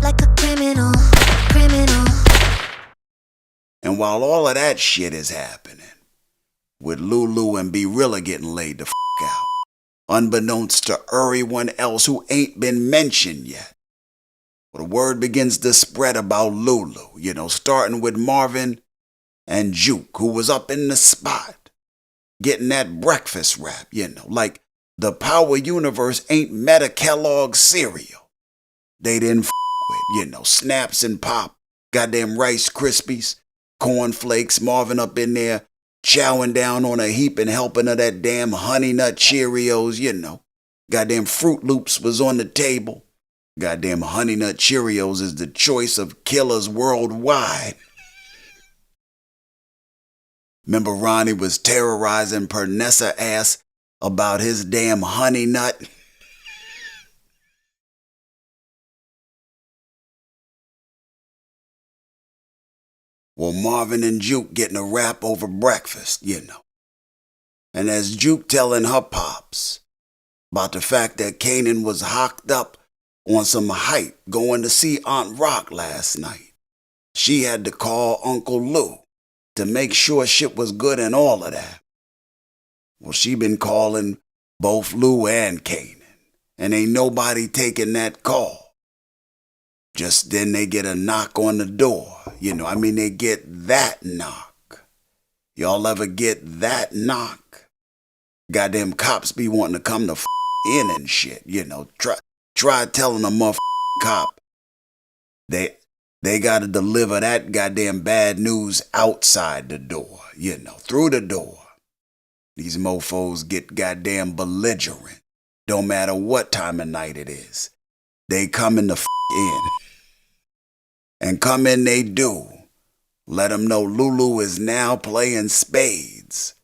like a criminal, criminal. And while all of that shit is happening, with Lulu and B-RILLA getting laid the f*** out, unbeknownst to everyone else who ain't been mentioned yet, well, the word begins to spread about Lulu, you know, starting with Marvin and Juke, who was up in the spot, getting that breakfast wrap, you know, like the Power Universe ain't Meta Kellogg's cereal. They didn't f*** with, you know, Snaps and Pop, goddamn Rice Krispies, cornflakes, Marvin up in there, chowing down on a heap and helping of that damn Honey Nut Cheerios, you know. Goddamn Fruit Loops was on the table. Goddamn Honey Nut Cheerios is the choice of killers worldwide. Remember Ronnie was terrorizing PERNESSA ass about his damn Honey Nut? Well, Marvin and Juke getting a rap over breakfast, you know. And as Juke telling her pops about the fact that Kanan was hocked up on some hype going to see Aunt Rock last night, she had to call Uncle Lou to make sure shit was good and all of that. Well, she been calling both Lou and Kanan, and ain't nobody taking that call. Just then they get a knock on the door. You know, I mean, they get that knock. Y'all ever get that knock? Goddamn cops be wanting to come to in and shit, you know. Try telling a motherfucking cop they gotta deliver that goddamn bad news outside the door, you know, through the door. These mofos get goddamn belligerent. Don't matter what time of night it is. They coming to in. And come in they do. Let them know Lulu is now playing spades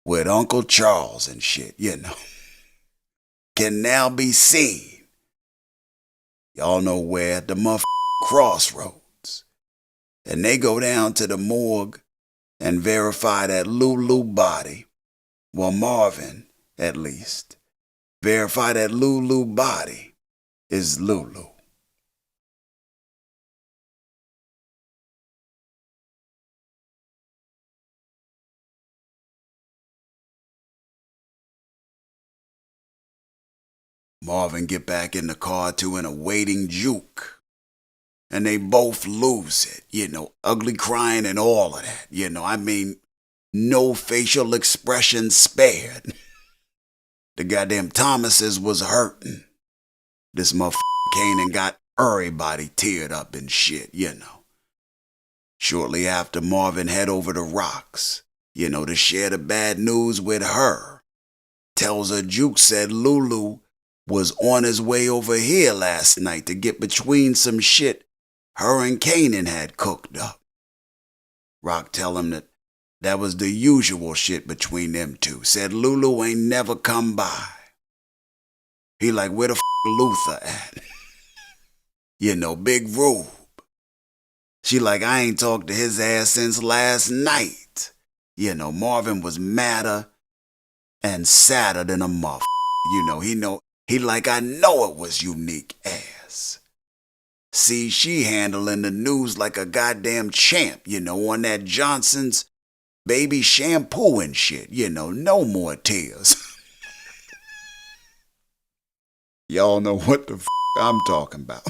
with Uncle Charles and shit, you know. Can now be seen. Y'all know where? The motherfucking crossroads. And they go down to the morgue and verify that Lulu body, well, Marvin, at least, verify that Lulu body is Lulu. Marvin get back in the car to an awaiting Juke. And they both lose it, you know, ugly crying and all of that, you know. I mean, no facial expression spared. The goddamn Thomases was hurting. This motherfucker Kanan got everybody teared up and shit, you know. Shortly after, Marvin head over to Rocks, you know, to share the bad news with her. Tells her Juke said Lulu was on his way over here last night to get between some shit her and Kanan had cooked up. Rock tell him that was the usual shit between them two. Said Lulu ain't never come by. He like, where the f*** Luther at? You know, Big Rube. She like, I ain't talked to his ass since last night. You know, Marvin was madder and sadder than a motherfucker. You know, he like, I know it was unique ass. See, she handling the news like a goddamn champ, you know, on that Johnson's baby shampoo and shit, you know, no more tears. Y'all know what the f*** I'm talking about.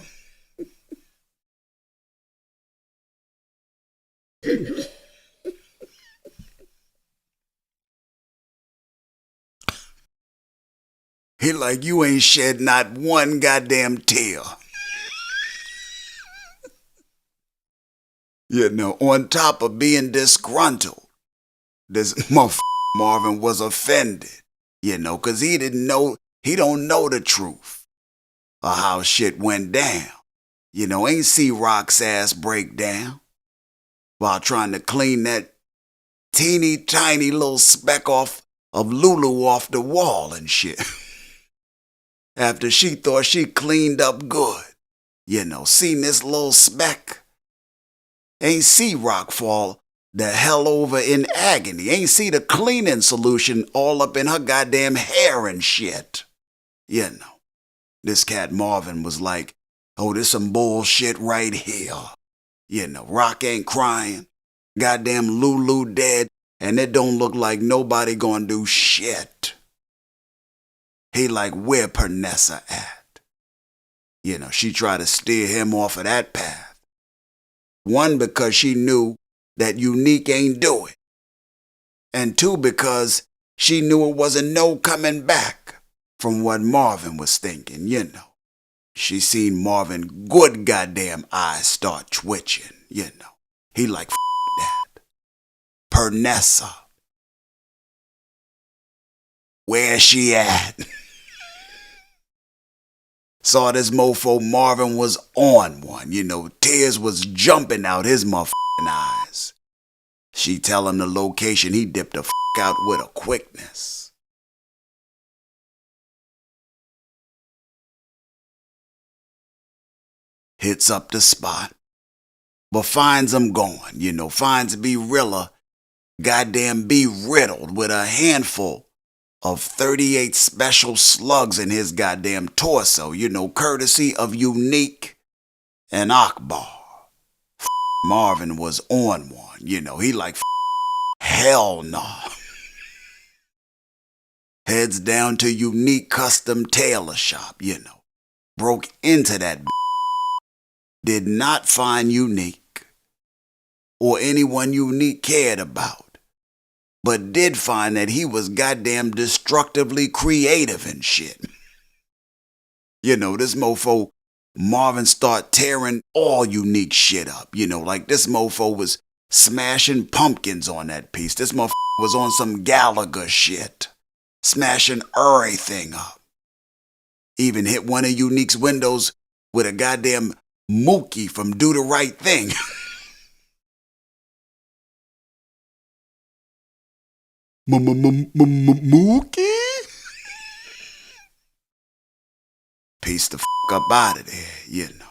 He like, you ain't shed not one goddamn tear. You know, on top of being disgruntled, this motherfucker Marvin was offended, you know, because he don't know the truth of how shit went down. You know, ain't see Rock's ass break down while trying to clean that teeny tiny little speck off of Lulu off the wall and shit. After she thought she cleaned up good, you know, seen this little speck. Ain't see Rock fall the hell over in agony. Ain't see the cleaning solution all up in her goddamn hair and shit. You know, this cat Marvin was like, Oh, this some bullshit right here. You know, Rock ain't crying. Goddamn Lulu dead. And it don't look like nobody gonna do shit. He like, where PERNESSA at? You know, she tried to steer him off of that path. One, because she knew that Unique ain't do it. And two, because she knew it wasn't no coming back from what Marvin was thinking, you know. She seen Marvin good goddamn eyes start twitching, you know. He like, that. PERNESSA. Where she at? Saw this mofo Marvin was on one, you know. Tears was jumping out his motherfucking eyes. She tell him the location, he dipped the out with a quickness. Hits up the spot, but finds him gone, you know, finds B-RILLA goddamn riddled with a handful of 38 special slugs in his goddamn torso, you know, courtesy of Unique and Akbar. Marvin was on one, you know, he like, hell nah. Heads down to Unique Custom Tailor Shop, you know, broke into that did not find Unique or anyone Unique cared about, but did find that he was goddamn destructively creative and shit. You know, this mofo Marvin start tearing all Unique shit up, you know, like this mofo was smashing pumpkins on that piece. This motherfucker was on some Gallagher shit, smashing everything up. Even hit one of Unique's windows with a goddamn Mookie from Do the Right Thing. Mookie? Piece the fuck up out of there, you know.